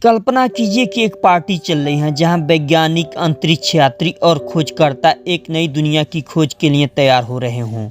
कल्पना कीजिए कि एक पार्टी चल रही है जहां वैज्ञानिक, अंतरिक्ष यात्री और खोजकर्ता एक नई दुनिया की खोज के लिए तैयार हो रहे हों।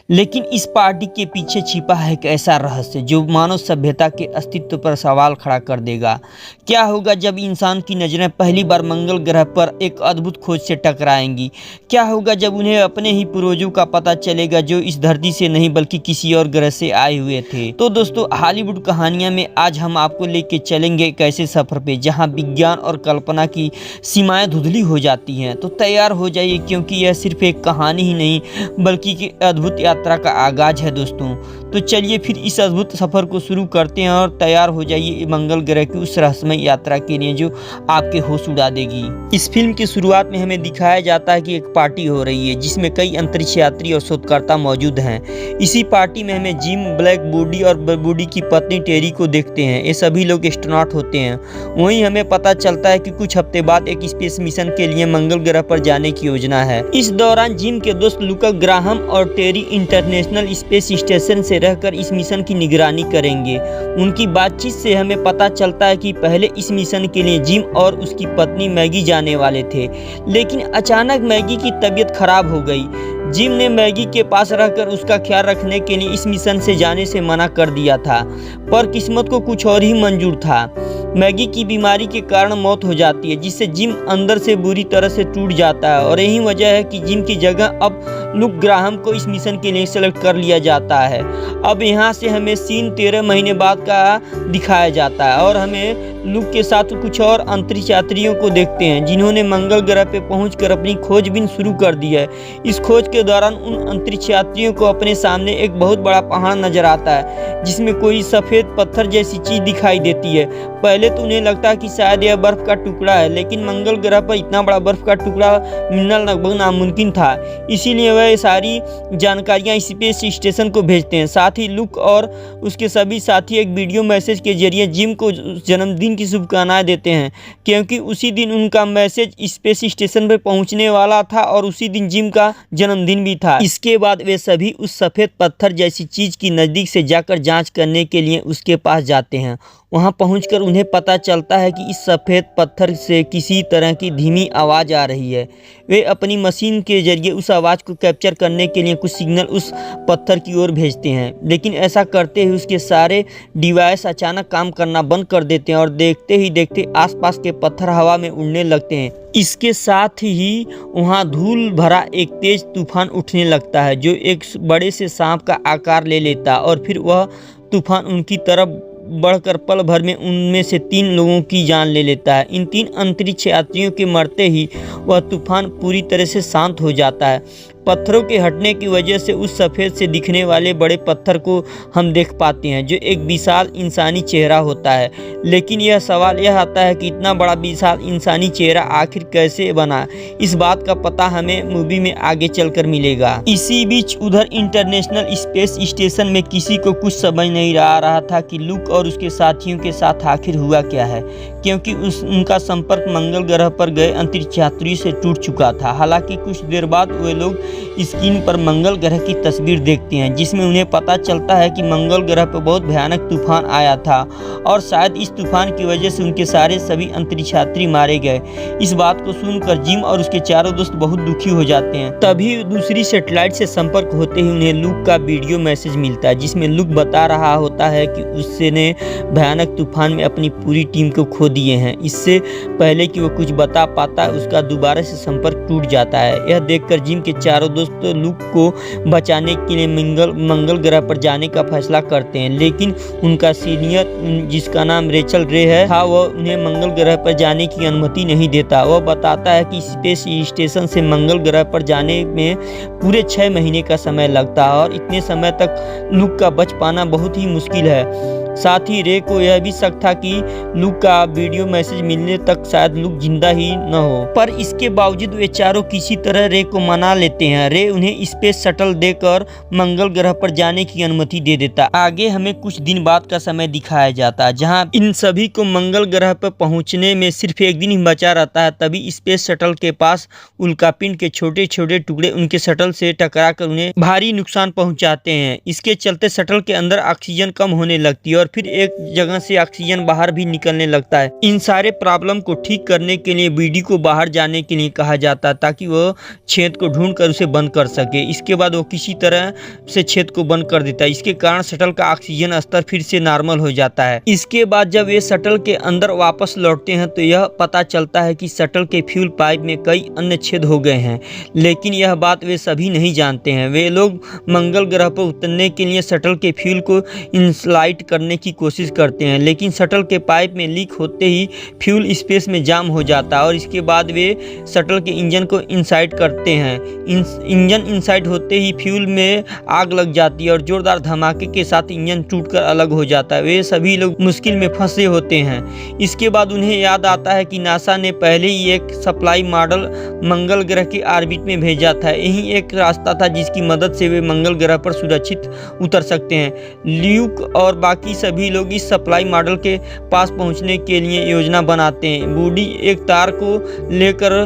लेकिन इस पार्टी के पीछे छिपा है एक ऐसा रहस्य जो मानव सभ्यता के अस्तित्व पर सवाल खड़ा कर देगा। क्या होगा जब इंसान की नज़रें पहली बार मंगल ग्रह पर एक अद्भुत खोज से टकराएंगी? क्या होगा जब उन्हें अपने ही पूर्वजों का पता चलेगा जो इस धरती से नहीं बल्कि किसी और ग्रह से आए हुए थे? तो दोस्तों, हॉलीवुड कहानियां में आज हम आपको लेके चलेंगे एक ऐसे सफर पे जहां विज्ञान और कल्पना की सीमाएं धुंधली हो जाती हैं। तो तैयार हो जाइए, क्योंकि यह सिर्फ एक कहानी ही नहीं बल्कि एक अद्भुत यात्रा का आगाज है दोस्तों। तो चलिए फिर इस अद्भुत सफर को शुरू करते हैं और तैयार हो जाइए मंगल ग्रह की उस रहस्यमय यात्रा के लिए जो आपके होश उड़ा देगी। इस फिल्म की शुरुआत में हमें दिखाया जाता है कि एक पार्टी हो रही है जिसमें कई अंतरिक्ष यात्री और शोधकर्ता मौजूद हैं। इसी पार्टी में हमें जिम, ब्लैक बॉडी और बॉडी की पत्नी टेरी को देखते हैं। ये सभी लोग एस्ट्रोनॉट होते हैं। वहीं हमें पता चलता है कि कुछ हफ्ते बाद एक स्पेस मिशन के लिए मंगल ग्रह पर जाने की योजना है। इस दौरान जिम के दोस्त लुका ग्राहम और टेरी इंटरनेशनल स्पेस स्टेशन से रहकर इस मिशन की निगरानी करेंगे। उनकी बातचीत से हमें पता चलता है कि पहले इस मिशन के लिए जिम और उसकी पत्नी मैगी जाने वाले थे, लेकिन अचानक मैगी की तबीयत खराब हो गई। जिम ने मैगी के पास रहकर उसका ख्याल रखने के लिए इस मिशन से जाने से मना कर दिया था, पर किस्मत को कुछ और ही मंजूर था। मैगी की बीमारी के कारण मौत हो जाती है, जिससे जिम अंदर से बुरी तरह से टूट जाता है और यही वजह है कि जिम की जगह अब लुक ग्राहम को इस मिशन के लिए सेलेक्ट कर लिया जाता है। अब यहाँ से हमें सीन 13 महीने बाद का दिखाया जाता है और हमें लुक के साथ कुछ और अंतरिक्ष यात्रियों को देखते हैं जिन्होंने मंगल ग्रह पे पहुंचकर अपनी खोजबीन शुरू कर दी है। इस खोज के दौरान उन अंतरिक्ष यात्रियों को अपने सामने एक बहुत बड़ा पहाड़ नजर आता है जिसमें कोई सफ़ेद पत्थर जैसी चीज़ दिखाई देती है। पहले तो उन्हें लगता है कि शायद यह बर्फ़ का टुकड़ा है, लेकिन मंगल ग्रह पर इतना बड़ा बर्फ़ का टुकड़ा मिलना लगभग नामुमकिन था। इसीलिए वह सारी जानकारियाँ स्पेस स्टेशन को भेजते हैं। साथ ही लुक और उसके सभी साथी एक वीडियो मैसेज के जरिए जिम को जन्मदिन की शुभकामनाएं देते हैं, क्योंकि उसी दिन उनका मैसेज स्पेस स्टेशन पर पहुंचने वाला था और उसी दिन जिम का जन्मदिन भी था। इसके बाद वे सभी उस सफ़ेद पत्थर जैसी चीज़ की नज़दीक से जाकर जांच करने के लिए उसके पास जाते हैं। वहां पहुंचकर उन्हें पता चलता है कि इस सफ़ेद पत्थर से किसी तरह की धीमी आवाज़ आ रही है। वे अपनी मशीन के जरिए उस आवाज़ को कैप्चर करने के लिए कुछ सिग्नल उस पत्थर की ओर भेजते हैं, लेकिन ऐसा करते ही उसके सारे डिवाइस अचानक काम करना बंद कर देते हैं और देखते ही देखते आसपास के पत्थर हवा में उड़ने लगते हैं। इसके साथ ही वहां धूल भरा एक तेज तूफान उठने लगता है जो एक बड़े से सांप का आकार ले लेता है और फिर वह तूफान उनकी तरफ बढ़कर पल भर में उनमें से 3 लोगों की जान ले लेता है। इन 3 अंतरिक्ष यात्रियों के मरते ही वह तूफान पूरी तरह से शांत हो जाता है। पत्थरों के हटने की वजह से उस सफ़ेद से दिखने वाले बड़े पत्थर को हम देख पाते हैं जो एक विशाल इंसानी चेहरा होता है। लेकिन यह सवाल यह आता है कि इतना बड़ा विशाल इंसानी चेहरा आखिर कैसे बना? इस बात का पता हमें मूवी में आगे चलकर मिलेगा। इसी बीच उधर इंटरनेशनल स्पेस स्टेशन में किसी को कुछ समझ नहीं आ रहा था कि लुक और उसके साथियों के साथ आखिर हुआ क्या है, क्योंकि उनका संपर्क मंगल ग्रह पर गए अंतरिक्ष यात्री से टूट चुका था। हालांकि कुछ देर बाद वे लोग स्क्रीन पर मंगल ग्रह की तस्वीर देखते हैं जिसमें उन्हें पता चलता है कि मंगल ग्रह पर बहुत भयानक तूफान आया था और शायद इस तूफान की वजह से उनके सारे सभी अंतरिक्ष यात्री मारे गए। इस बात को सुनकर जिम और उसके चारों दोस्त बहुत दुखी हो जाते हैं। तभी दूसरी सैटेलाइट से संपर्क होते ही उन्हें लुक का वीडियो मैसेज मिलता है जिसमें लुक बता रहा होता है कि उसने भयानक तूफान में अपनी पूरी टीम को खो दिए हैं। इससे पहले कि वो कुछ बता पाता उसका दोबारा से संपर्क टूट जाता है। यह देखकर जिम के चारों दोस्त लुक को बचाने के लिए मंगल ग्रह पर जाने का फैसला करते हैं, लेकिन उनका सीनियर जिसका नाम रेचल रे है वह उन्हें मंगल ग्रह पर जाने की अनुमति नहीं देता। वह बताता है कि स्पेस स्टेशन से मंगल ग्रह पर जाने में पूरे 6 महीने का समय लगता है और इतने समय तक लुक का बच पाना बहुत ही मुश्किल है। साथ ही रे को यह भी शक था कि लुक का वीडियो मैसेज मिलने तक शायद लुक जिंदा ही न हो, पर इसके बावजूद वे चारों किसी तरह रे को मना लेते हैं। रे उन्हें स्पेस शटल देकर मंगल ग्रह पर जाने की अनुमति दे देता। आगे हमें कुछ दिन बाद का समय दिखाया जाता है जहां इन सभी को मंगल ग्रह पर पहुंचने में सिर्फ 1 दिन ही बचा रहता है। तभी स्पेस शटल के पास उल्कापिंड के छोटे छोटे टुकड़े उनके शटल से टकरा कर उन्हें भारी नुकसान पहुंचाते हैं। इसके चलते शटल के अंदर ऑक्सीजन कम होने लगती है और और फिर एक जगह से ऑक्सीजन बाहर भी निकलने लगता है। इन सारे प्रॉब्लम को ठीक करने के लिए बीडी को बाहर जाने के लिए कहा जाता है ताकि वह छेद को ढूंढ कर उसे बंद कर सके। इसके बाद वो किसी तरह से छेद को बंद कर देता है। इसके कारण शटल का ऑक्सीजन स्तर फिर से नॉर्मल हो जाता है। इसके बाद जब ये शटल के अंदर वापस लौटते हैं तो यह पता चलता है कि शटल के फ्यूल पाइप में कई अन्य छेद हो गए हैं, लेकिन यह बात वे सभी नहीं जानते हैं। वे लोग मंगल ग्रह पर उतरने के लिए शटल के फ्यूल को इंसलाइट करने की कोशिश करते हैं, लेकिन शटल के पाइप में लीक होते ही फ्यूल स्पेस में जाम हो जाता है और इसके बाद वे शटल के इंजन को इंसाइट करते हैं। इंजन इंसाइट होते ही फ्यूल में आग लग जाती है और जोरदार धमाके के साथ इंजन टूटकर अलग हो जाता है। वे सभी लोग मुश्किल में फंसे होते हैं। इसके बाद उन्हें याद आता है कि नासा ने पहले ही एक सप्लाई मॉडल मंगल ग्रह के ऑर्बिट में भेजा था। यही एक रास्ता था जिसकी मदद से वे मंगल ग्रह पर सुरक्षित उतर सकते हैं। ल्यूक और बाकी सभी लोग इस सप्लाई मॉडल के पास पहुंचने के लिए योजना बनाते हैं। बूडी एक तार को लेकर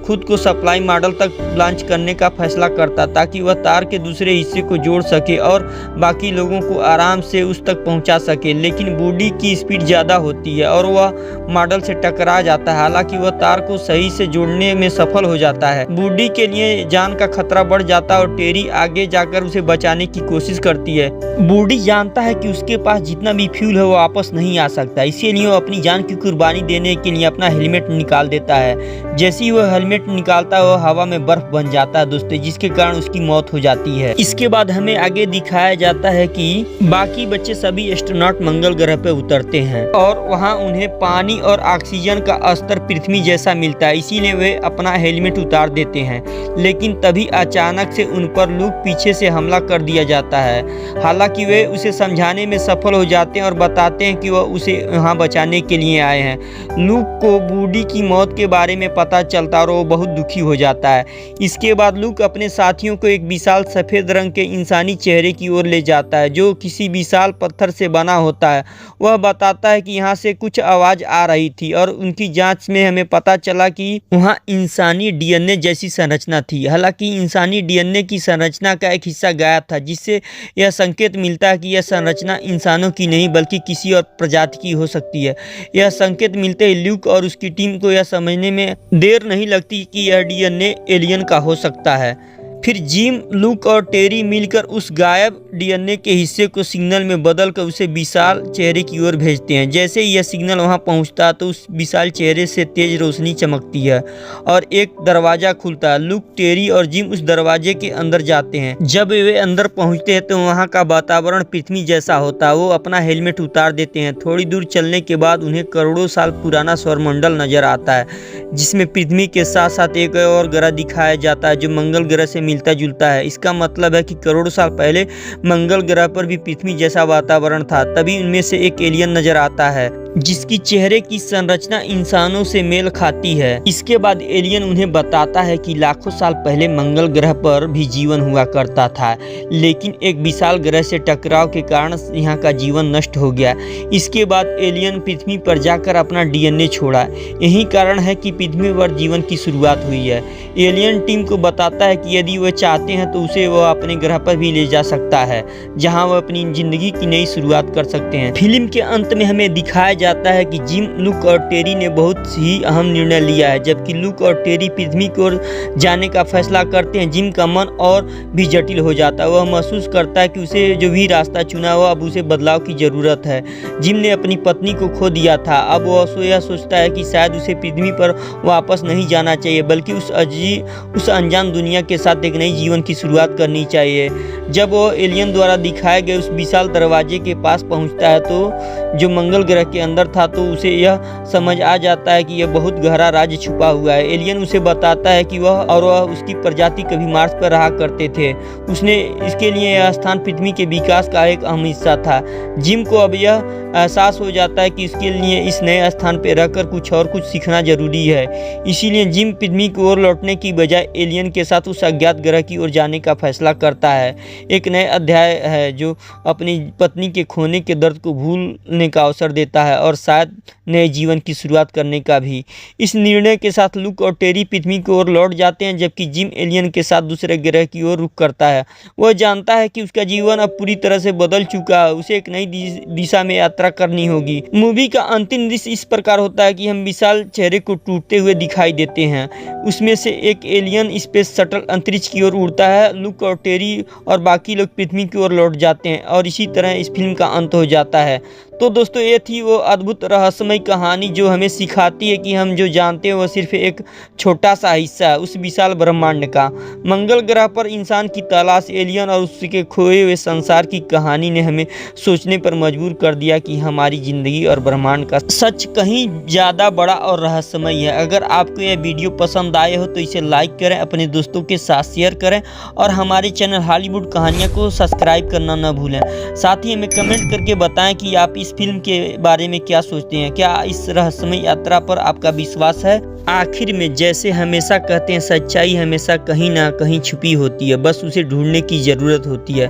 खुद को सप्लाई मॉडल तक लॉन्च करने का फैसला करता ताकि वह तार के दूसरे हिस्से को जोड़ सके और बाकी लोगों को आराम से उस तक पहुंचा सके। लेकिन बूडी की स्पीड ज़्यादा होती है और वह मॉडल से टकरा जाता है। हालांकि वह तार को सही से जोड़ने में सफल हो जाता है। बूडी के लिए जान का खतरा बढ़ जाता है और टेरी आगे जाकर उसे बचाने की कोशिश करती है। बूडी जानता है कि उसके पास जितना भी फ्यूल है वो वापस नहीं आ सकता, इसीलिए वो अपनी जान की कुर्बानी देने के लिए अपना हेलमेट निकाल देता है। जैसे ही वह हेलमेट निकालता है वह हवा में बर्फ बन जाता है दोस्तों, जिसके कारण उसकी मौत हो जाती है। इसके बाद हमें आगे दिखाया जाता है कि बाकी बच्चे सभी एस्ट्रोनॉट मंगल ग्रह पे उतरते हैं और वहाँ उन्हें पानी और ऑक्सीजन का स्तर पृथ्वी जैसा मिलता है, इसीलिए वे अपना हेलमेट उतार देते हैं। लेकिन तभी अचानक से उन पर लूक पीछे से हमला कर दिया जाता है। हालांकि वे उसे समझाने में सफल हो जाते हैं और बताते हैं कि वह उसे यहाँ बचाने के लिए आए हैं। लूक को बूडी की मौत के बारे में पता चलता है और वो बहुत दुखी हो जाता है। इसके बाद लूक अपने साथियों को एक विशाल सफ़ेद रंग के इंसानी चेहरे की ओर ले जाता है जो किसी विशाल पत्थर से बना होता है। वह बताता है कि यहाँ से कुछ आवाज़ आ रही थी और उनकी जांच में हमें पता चला कि वहाँ इंसानी डीएनए जैसी संरचना थी। हालांकि इंसानी डीएनए की संरचना का एक हिस्सा गायब था, जिससे यह संकेत मिलता है कि यह संरचना इंसानों की नहीं बल्कि किसी और प्रजाति की हो सकती है। यह संकेत मिलते ही ल्यूक और उसकी टीम को यह समझने में देर नहीं लगती कि यह डीएनए एलियन का हो सकता है। फिर जिम, लूक और टेरी मिलकर उस गायब डीएनए के हिस्से को सिग्नल में बदलकर उसे विशाल चेहरे की ओर भेजते हैं। जैसे ही यह सिग्नल वहां पहुंचता है तो उस विशाल चेहरे से तेज रोशनी चमकती है और एक दरवाज़ा खुलता है। लूक, टेरी और जिम उस दरवाजे के अंदर जाते हैं। जब वे अंदर पहुंचते हैं तो वहाँ का वातावरण पृथ्वी जैसा होता है। वो अपना हेलमेट उतार देते हैं। थोड़ी दूर चलने के बाद उन्हें करोड़ों साल पुराना सौरमंडल नजर आता है, जिसमें पृथ्वी के साथ साथ एक और ग्रह दिखाया जाता है जो मंगल ग्रह से मिलता जुलता है। इसका मतलब है कि करोड़ों साल पहले मंगल ग्रह पर भी पृथ्वी जैसा वातावरण था। तभी उनमें से एक एलियन नजर आता है जिसकी चेहरे की संरचना इंसानों से मेल खाती है। इसके बाद एलियन उन्हें बताता है कि लाखों साल पहले मंगल ग्रह पर भी जीवन हुआ करता था, लेकिन एक विशाल ग्रह से टकराव के कारण यहाँ का जीवन नष्ट हो गया। इसके बाद एलियन पृथ्वी पर जाकर अपना डीएनए छोड़ा। यही कारण है कि पृथ्वी पर जीवन की शुरुआत हुई है। एलियन टीम को बताता है कि यदि वह चाहते हैं तो उसे वह अपने ग्रह पर भी ले जा सकता है, जहां वह अपनी जिंदगी की नई शुरुआत कर सकते हैं। फिल्म के अंत में हमें दिखाया जाता है कि जिम, लूक और टेरी ने बहुत ही अहम निर्णय लिया है। जबकि लूक और टेरी पृथ्वी की ओर जाने का फैसला करते हैं, जिम का मन और भी जटिल हो जाता है। वह महसूस करता है कि उसे जो भी रास्ता चुना हुआ अब उसे बदलाव की जरूरत है। जिम ने अपनी पत्नी को खो दिया था, अब वह यह सोचता है कि शायद उसे पृथ्वी पर वापस नहीं जाना चाहिए बल्कि उस अनजान दुनिया के साथ एक नई जीवन की शुरुआत करनी चाहिए। जब वो एलियन द्वारा दिखाए गए उस विशाल दरवाजे के पास पहुंचता है तो जो मंगल ग्रह के अंदर था, तो उसे यह समझ आ जाता है कि यह बहुत गहरा राज छुपा हुआ है। एलियन उसे बताता है कि वह और उसकी प्रजाति कभी मार्स पर रहा करते थे। उसने इसके लिए यह स्थान पृथ्वी के विकास का एक अहम हिस्सा था। जिम को अब यह एहसास हो जाता है कि इसके लिए इस नए स्थान पर रहकर कुछ सीखना जरूरी है। इसीलिए जिम पृथ्वी की ओर लौटने की बजाय एलियन के साथ उस अज्ञात ग्रह की ओर जाने का फैसला करता है। एक नए अध्याय है जो अपनी पत्नी के खोने के दर्द को भूलने का अवसर देता है और शायद नए जीवन की शुरुआत करने का भी। इस निर्णय के साथ लुक और टेरी पृथ्वी की ओर लौट जाते हैं, जबकि जिम एलियन के साथ दूसरे ग्रह की ओर रुख करता है। वह जानता है कि उसका जीवन अब पूरी तरह से बदल चुका है, उसे एक नई दिशा में यात्रा करनी होगी। मूवी का अंतिम दृश्य इस प्रकार होता है कि हम विशाल चेहरे को टूटते हुए दिखाई देते हैं। उसमें से एक एलियन स्पेस शटल अंतरिक्ष की ओर उड़ता है। लुक और टेरी और बाकी लोग पृथ्वी की ओर लौट जाते हैं और इसी तरह इस फिल्म का अंत हो जाता है। तो दोस्तों, ये थी वो अद्भुत रहस्यमय कहानी जो हमें सिखाती है कि हम जो जानते हैं वह सिर्फ एक छोटा सा हिस्सा है उस विशाल ब्रह्मांड का। मंगल ग्रह पर इंसान की तलाश, एलियन और उसके खोए हुए संसार की कहानी ने हमें सोचने पर मजबूर कर दिया कि हमारी ज़िंदगी और ब्रह्मांड का सच कहीं ज़्यादा बड़ा और रहस्यमय है। अगर आपको यह वीडियो पसंद आए हो तो इसे लाइक करें, अपने दोस्तों के साथ शेयर करें और हमारे चैनल हॉलीवुड कहानियाँ को सब्सक्राइब करना न भूलें। साथ ही हमें कमेंट करके बताएं कि आप इस फिल्म के बारे में क्या सोचते हैं। क्या इस रहस्यमय यात्रा पर आपका विश्वास है? आखिर में जैसे हमेशा कहते हैं, सच्चाई हमेशा कहीं ना कहीं छुपी होती है, बस उसे ढूंढने की ज़रूरत होती है।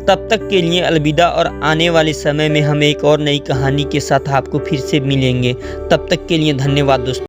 तब तक के लिए अलविदा और आने वाले समय में हम एक और नई कहानी के साथ आपको फिर से मिलेंगे। तब तक के लिए धन्यवाद दोस्तों।